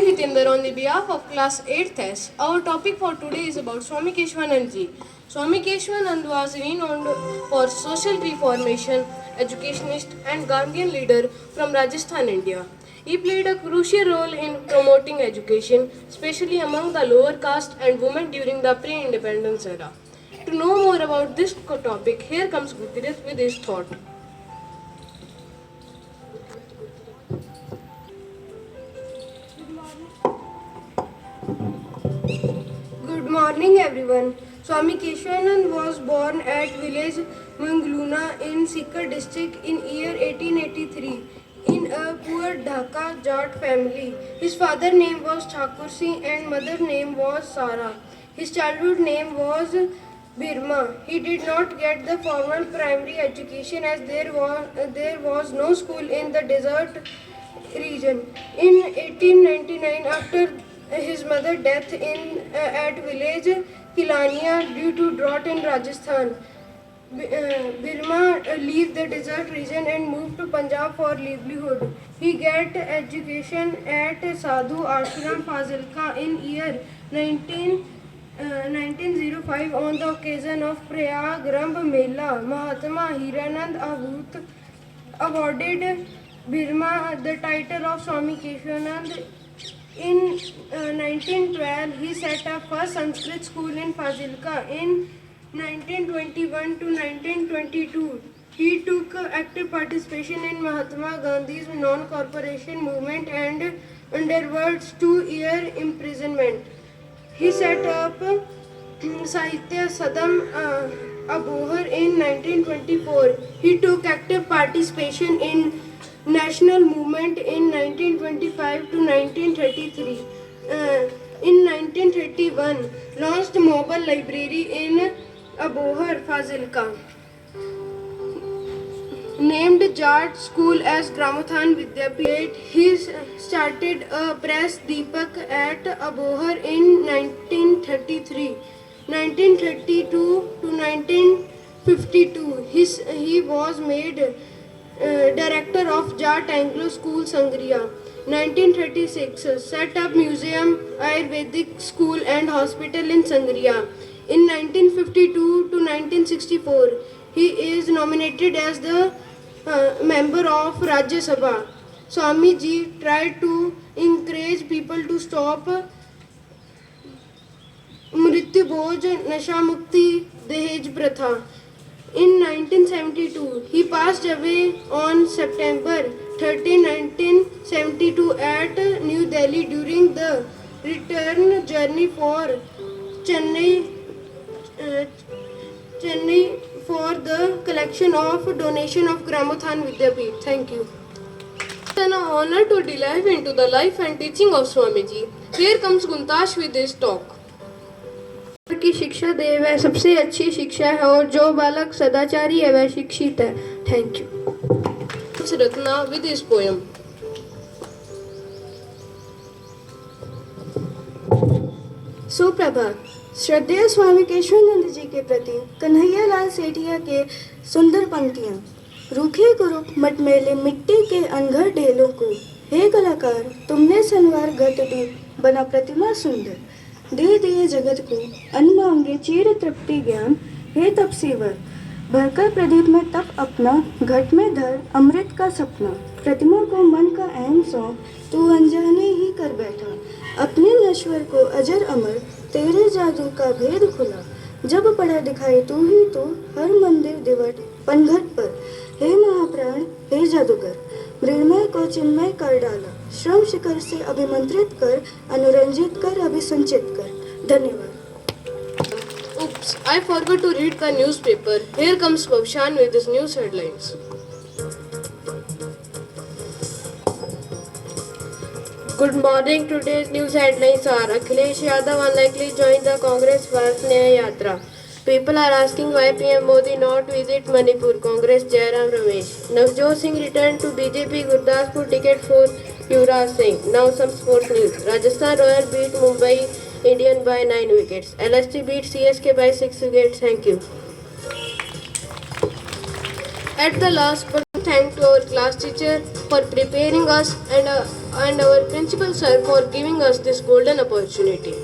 Hitinder on the behalf of class 8th S. Our topic for today is about Swami Keshwanand ji. Swami Keshwanand was renowned for social reformation, educationist and Gandhian leader from Rajasthan, India. He played a crucial role in promoting education, especially among the lower caste and women during the pre-independence era. To know more about this topic, here comes Gurkirat with his thought. Good morning everyone. Swami Keshwanand was born at village Mangluna in Sikar district in year 1883 in a poor Dhaka Jat family. His father name was Thakur Singh and mother name was Sara. His childhood name was Birma. He did not get the formal primary education as there was no school in the desert region. In 1899, after his mother's death at village Kilania due to drought in Rajasthan, Birma leave the desert region and moved to Punjab for livelihood. He get education at Sadhu Ashram Fazilka in year 1905 on the occasion of Prayag Rambh Mela. Mahatma Hiranand Avut awarded Birma the title of Swami Keshwanand. In 1912, he set up first Sanskrit school in Fazilka. In 1921 to 1922, he took active participation in Mahatma Gandhi's non-corporation movement and underwent 2-year imprisonment. He set up Sahitya Sadam Abohar in 1924. He took active participation in national movement in 1925 to 1933. In 1931, launched mobile library in Abohar, Fazilka. Named Jat School as Gramothan Vidyapit. He started a press Deepak at Abohar in 1933. 1932 to 1952, he was made director of Jat Anglo School Sangria. 1936, set up museum, Ayurvedic school and hospital in Sangria. In 1952 to 1964, he is nominated as the member of Rajya Sabha. Swami Ji tried to encourage people to stop Mrityu Boj, Nasha Mukti, Dehej Pratha. In 1972, he passed away on September 13, 1972 at New Delhi during the return journey for Chennai for the collection of donation of Gramothan Vidyapit. Thank you. It's an honor to delve into the life and teaching of Swamiji. Here comes Guntash with his talk. की शिक्षा दे वह सबसे अच्छी शिक्षा है और जो बालक सदाचारी है वह शिक्षित है. Thank you. Ratna with his poem. सुप्रभात. श्रद्धेय स्वामी केशवानंद जी के प्रति कन्हैया लाल सेठिया के सुंदर पंक्तियाँ. रूखे कुरूप मटमैले मिट्टी के अनघड़ ढेलों को हे कलाकार तुमने संवार गत दी बना प्रतिमा सुंदर. दे दिए जगत को अन्न मांगे चीर तृप्ति ज्ञान हे तपसीवर. भरकर प्रदीप में तप अपना घट में धर अमृत का सपना. प्रतिमा को मन का अहम सौंप तू अनजाने ही कर बैठा. अपने नश्वर को अजर अमर तेरे जादू का भेद खुला. जब पड़ा दिखाई तू ही तो हर मंदिर दिवट पनघट पर. हे महाप्राण हे जादूगर मृण्मय को चिन्मय कर डाला. श्रम शिखर से अभिमंत्रित कर अनुरंजित कर अभिसंचित कर. धन्यवाद. Oops, I forgot to read the newspaper. Here comes Bhavshan with his news headlines. Good morning. Today's news headlines are: Akhilesh Yadav unlikely join the Congress Varshnaya Yatra. People are asking why PM Modi not visit Manipur. Congress Jairam Ramesh. Navjot Singh returned to BJP Gurdaspur ticket for Yuvraj Singh. Now some sports news. Rajasthan Royal beat Mumbai Indian by 9 wickets. LST beat CSK by 6 wickets. Thank you. At the last but Thank to our class teacher for preparing us and our principal sir for giving us this golden opportunity.